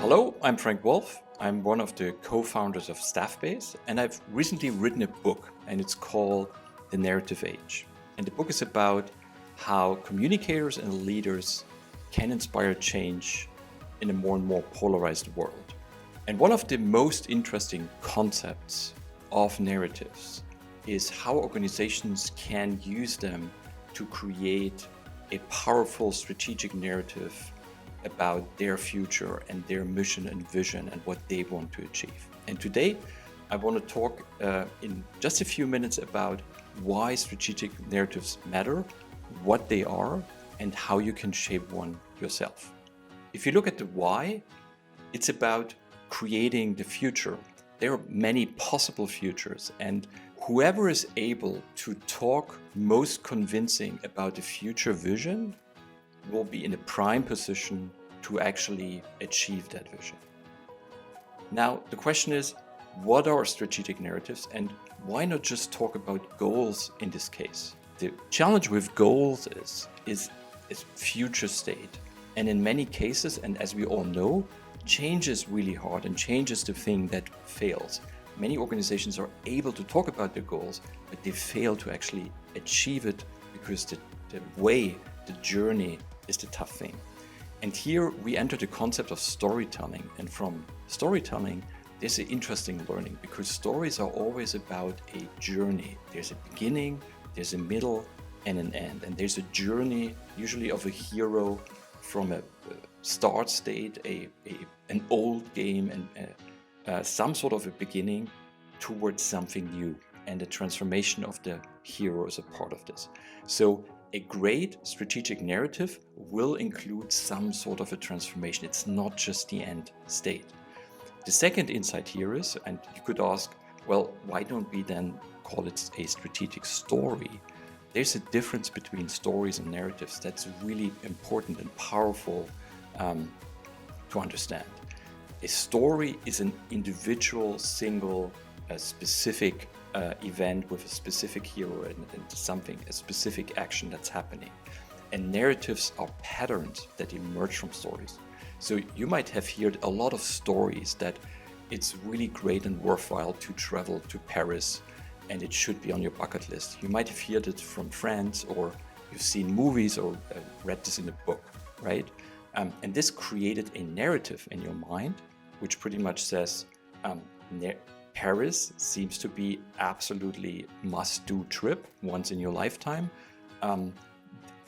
Hello, I'm Frank Wolf. I'm one of the co-founders of Staffbase, and I've recently written a book, and it's called The Narrative Age. And the book is about how communicators and leaders can inspire change in a more and more polarized world. And one of the most interesting concepts of narratives is how organizations can use them to create a powerful strategic narrative about their future and their mission and vision and what they want to achieve. And today, I want to talk in just a few minutes about why strategic narratives matter, what they are, and how you can shape one yourself. If you look at the why, it's about creating the future. There are many possible futures, and whoever is able to talk most convincing about the future vision will be in a prime position to actually achieve that vision. Now, the question is, what are strategic narratives, and why not just talk about goals in this case? The challenge with goals is future state. And in many cases, and as we all know, change is really hard, and change is the thing that fails. Many organizations are able to talk about their goals, but they fail to actually achieve it because the journey is the tough thing. And here we enter the concept of storytelling. And from storytelling, there's an interesting learning, because stories are always about a journey. There's a beginning, there's a middle, and an end. And there's a journey, usually of a hero from a start state, an old game, and some sort of a beginning towards something new. And the transformation of the hero is a part of this. So a great strategic narrative will include some sort of a transformation. It's not just the end state. The second insight here is, and you could ask, well, why don't we then call it a strategic story? There's a difference between stories and narratives that's really important and powerful to understand. A story is an individual, single, specific event with a specific hero and a specific action that's happening. And narratives are patterns that emerge from stories. So you might have heard a lot of stories that it's really great and worthwhile to travel to Paris, and it should be on your bucket list. You might have heard it from friends, or you've seen movies, or read this in a book, right? And this created a narrative in your mind, which pretty much says, Paris seems to be absolutely must-do trip once in your lifetime.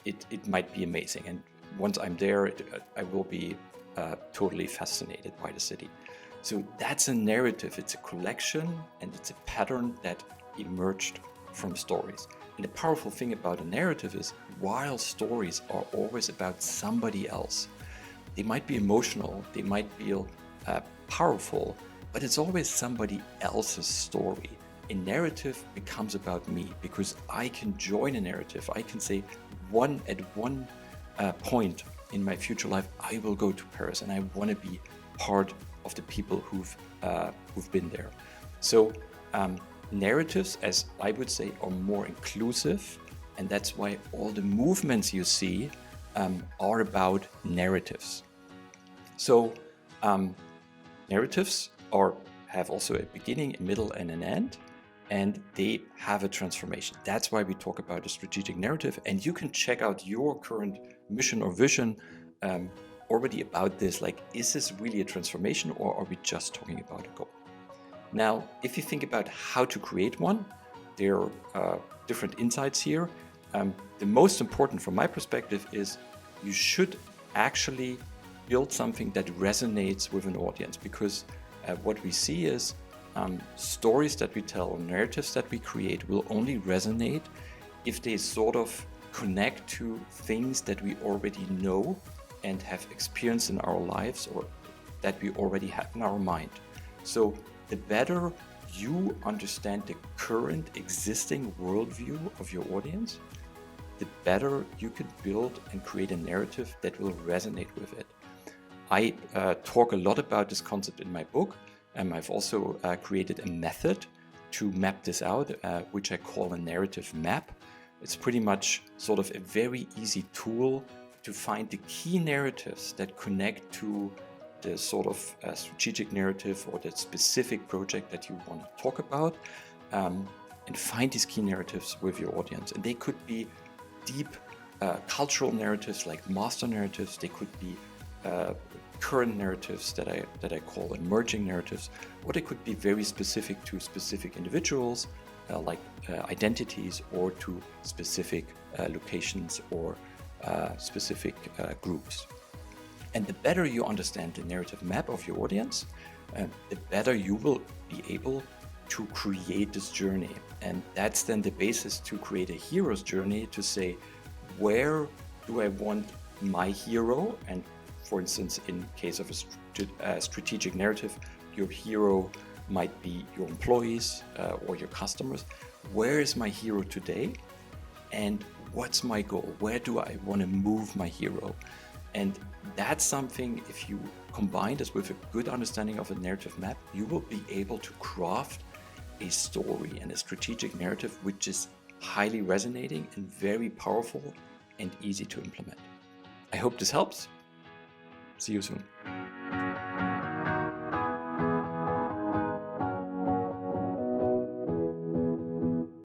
It might be amazing, and once I'm there, I will be totally fascinated by the city. So that's a narrative. It's a collection, and it's a pattern that emerged from stories. And the powerful thing about a narrative is, while stories are always about somebody else, they might be emotional, they might feel powerful, but it's always somebody else's story. A narrative becomes about me, because I can join a narrative. I can say, at one point in my future life, I will go to Paris, and I want to be part of the people who've been there. So narratives, as I would say, are more inclusive, and that's why all the movements you see are about narratives. So narratives have also a beginning, a middle, and an end, and they have a transformation. That's why we talk about a strategic narrative, and you can check out your current mission or vision already about this. Like, is this really a transformation, or are we just talking about a goal? Now, if you think about how to create one, there are different insights here. The most important from my perspective is you should actually build something that resonates with an audience, because what we see is stories that we tell, or narratives that we create, will only resonate if they sort of connect to things that we already know and have experienced in our lives, or that we already have in our mind. So the better you understand the current existing worldview of your audience, the better you can build and create a narrative that will resonate with it. I talk a lot about this concept in my book. I've also created a method to map this out, which I call a narrative map. It's pretty much sort of a very easy tool to find the key narratives that connect to the sort of strategic narrative or the specific project that you want to talk about, and find these key narratives with your audience. And they could be deep cultural narratives like master narratives. They could be current narratives that I call emerging narratives, or they could be very specific to specific individuals, like identities, or to specific locations or specific groups. And the better you understand the narrative map of your audience, the better you will be able to create this journey. And that's then the basis to create a hero's journey, to say, where do I want my hero? And for instance, in case of a strategic narrative, your hero might be your employees or your customers. Where is my hero today? And what's my goal? Where do I want to move my hero? And that's something, if you combine this with a good understanding of a narrative map, you will be able to craft a story and a strategic narrative which is highly resonating and very powerful and easy to implement. I hope this helps. See you soon.